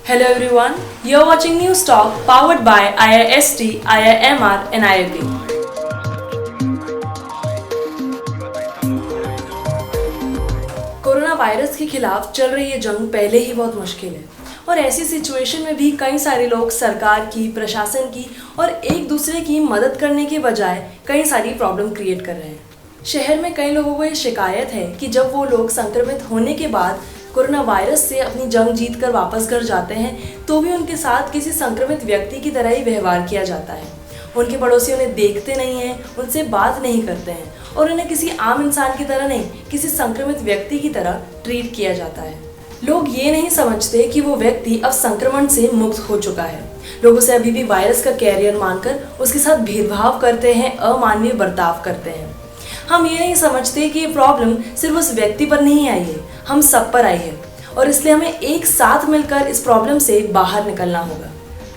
Hello everyone, you're watching News Talk powered by IIST, IIMR and IIP. Corona virus के खिलाफ चल रही ये जंग पहले ही बहुत मुश्किल है और ऐसी सिचुएशन में भी कई सारे लोग सरकार की, प्रशासन की और एक दूसरे की मदद करने के बजाय कई सारी प्रॉब्लम क्रिएट कर रहे हैं। शहर में कई लोगों को ये शिकायत है कि जब वो लोग संक्रमित होने के बाद कोरोना वायरस से अपनी जंग जीत कर वापस घर जाते हैं तो भी उनके साथ किसी संक्रमित व्यक्ति की तरह ही व्यवहार किया जाता है। उनके पड़ोसी उन्हें देखते नहीं हैं, उनसे बात नहीं करते हैं और उन्हें किसी आम इंसान की तरह नहीं, किसी संक्रमित व्यक्ति की तरह ट्रीट किया जाता है। लोग ये नहीं समझते कि वो व्यक्ति अब संक्रमण से मुक्त हो चुका है। लोग उसे अभी भी वायरस का कैरियर मानकर उसके साथ भेदभाव करते हैं, अमानवीय बर्ताव करते हैं। हम ये नहीं समझते कि ये प्रॉब्लम सिर्फ उस व्यक्ति पर नहीं आई है, हम सब पर आई है और इसलिए हमें एक साथ मिलकर इस प्रॉब्लम से बाहर निकलना होगा।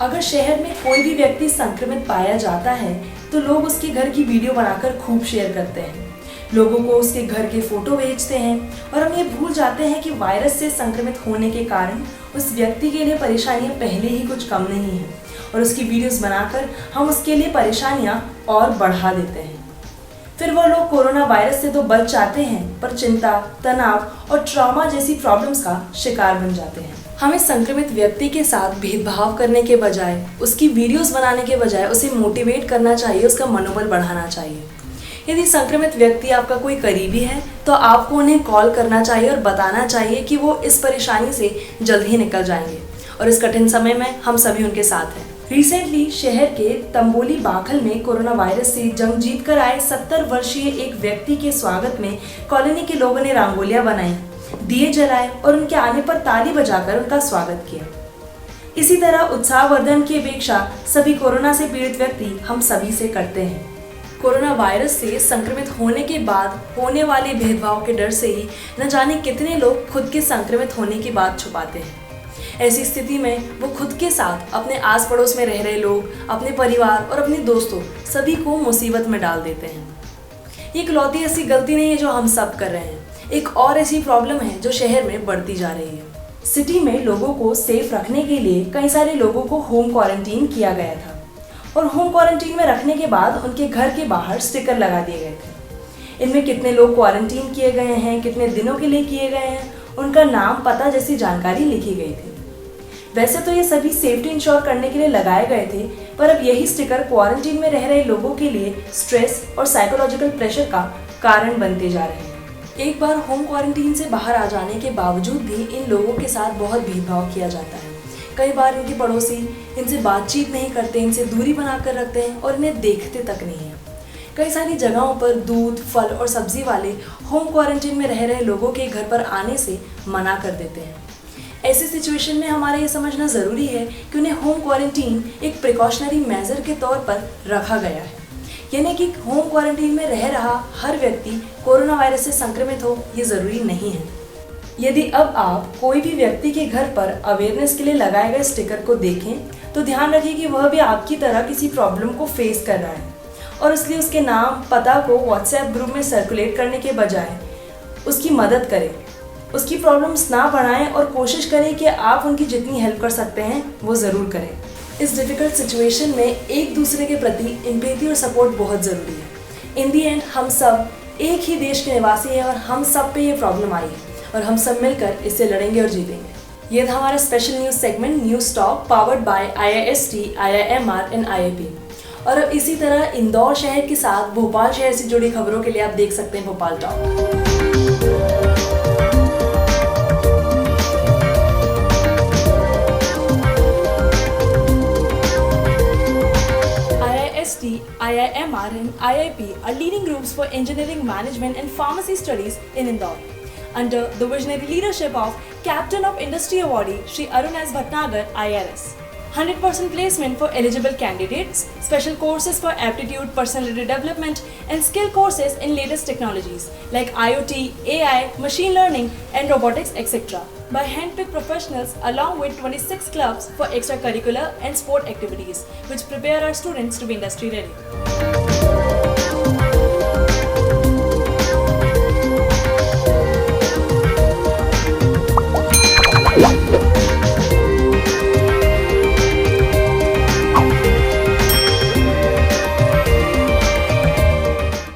अगर शहर में कोई भी व्यक्ति संक्रमित पाया जाता है तो लोग उसके घर की वीडियो बनाकर खूब शेयर करते हैं, लोगों को उसके घर के फोटो भेजते हैं और हम ये भूल जाते हैं कि वायरस से संक्रमित होने के कारण उस व्यक्ति के लिए परेशानियां पहले ही कुछ कम नहीं है और उसकी वीडियोस बनाकर हम उसके लिए परेशानियां और बढ़ा देते हैं। फिर वो लोग कोरोना वायरस से तो बच जाते हैं पर चिंता, तनाव और ट्रॉमा जैसी प्रॉब्लम्स का शिकार बन जाते हैं। हमें संक्रमित व्यक्ति के साथ भेदभाव करने के बजाय, उसकी वीडियोस बनाने के बजाय उसे मोटिवेट करना चाहिए, उसका मनोबल बढ़ाना चाहिए। यदि संक्रमित व्यक्ति आपका कोई करीबी है तो आपको उन्हें कॉल करना चाहिए और बताना चाहिए कि वो इस परेशानी से जल्द ही निकल जाएंगे और इस कठिन समय में हम सभी उनके साथ हैं। रिसेंटली शहर के तंबोली बाखल में कोरोना वायरस से जंग जीत कर आए 70 वर्षीय एक व्यक्ति के स्वागत में कॉलोनी के लोगों ने रंगोलियां बनाई, दिए जलाए और उनके आने पर ताली बजाकर उनका स्वागत किया। इसी तरह उत्साहवर्धन की अपेक्षा सभी कोरोना से पीड़ित व्यक्ति हम सभी से करते हैं। कोरोना वायरस से संक्रमित होने के बाद होने वाले भेदभाव के डर से ही न जाने कितने लोग खुद के संक्रमित होने की बात छुपाते हैं। ऐसी स्थिति में वो खुद के साथ अपने आस पड़ोस में रह रहे लोग, अपने परिवार और अपने दोस्तों सभी को मुसीबत में डाल देते हैं। ये इकलौती ऐसी गलती नहीं है जो हम सब कर रहे हैं, एक और ऐसी प्रॉब्लम है जो शहर में बढ़ती जा रही है। सिटी में लोगों को सेफ रखने के लिए कई सारे लोगों को होम क्वारंटीन किया गया था और होम क्वारंटीन में रखने के बाद उनके घर के बाहर स्टिकर लगा दिए गए थे। इनमें कितने लोग क्वारंटीन किए गए हैं, कितने दिनों के लिए किए गए हैं, उनका नाम, पता जैसी जानकारी लिखी गई थी। वैसे तो ये सभी सेफ्टी इंश्योर करने के लिए लगाए गए थे, पर अब यही स्टिकर क्वारंटीन में रह रहे लोगों के लिए स्ट्रेस और साइकोलॉजिकल प्रेशर का कारण बनते जा रहे हैं। एक बार होम क्वारंटीन से बाहर आ जाने के बावजूद भी इन लोगों के साथ बहुत भेदभाव किया जाता है। कई बार इनके पड़ोसी इनसे बातचीत नहीं करते, इनसे दूरी बनाकर रखते हैं और इन्हें देखते तक नहीं है। कई सारी जगहों पर दूध, फल और सब्जी वाले होम क्वारंटीन में रह रहे लोगों के घर पर आने से मना कर देते हैं। ऐसी सिचुएशन में हमारा ये समझना ज़रूरी है कि उन्हें होम क्वारंटीन एक प्रिकॉशनरी मेजर के तौर पर रखा गया है, यानी कि होम क्वारंटीन में रह रहा हर व्यक्ति कोरोना वायरस से संक्रमित हो ये ज़रूरी नहीं है। यदि अब आप कोई भी व्यक्ति के घर पर अवेयरनेस के लिए लगाए गए स्टिकर को देखें तो ध्यान रखिए कि वह भी आपकी तरह किसी प्रॉब्लम को फेस कर रहा है और इसलिए उसके नाम, पता को व्हाट्सएप ग्रुप में सर्कुलेट करने के बजाय उसकी मदद करें, उसकी प्रॉब्लम्स ना बढ़ाएं और कोशिश करें कि आप उनकी जितनी हेल्प कर सकते हैं वो ज़रूर करें। इस डिफ़िकल्ट सिचुएशन में एक दूसरे के प्रति एम्पैथी और सपोर्ट बहुत ज़रूरी है। इन दी एंड हम सब एक ही देश के निवासी हैं और हम सब पे ये प्रॉब्लम आई है और हम सब मिलकर इससे लड़ेंगे और जीतेंगे। ये था हमारा special news segment news talk powered by IIST, IIMR and IIP। और अब इसी तरह इंदौर शहर के साथ भोपाल शहर से जुड़ी खबरों के लिए आप देख सकते हैं Bhopal talk. IIMR and IIP are leading groups for engineering, management and pharmacy studies in Indore. Under the visionary leadership of Captain of Industry awardee Shri Arun S. Bhatnagar, IRS. 100% placement for eligible candidates, special courses for aptitude, personality development and skill courses in latest technologies like IoT, AI, machine learning and robotics etc. by handpicked professionals along with 26 clubs for extracurricular and sport activities which prepare our students to be industry ready.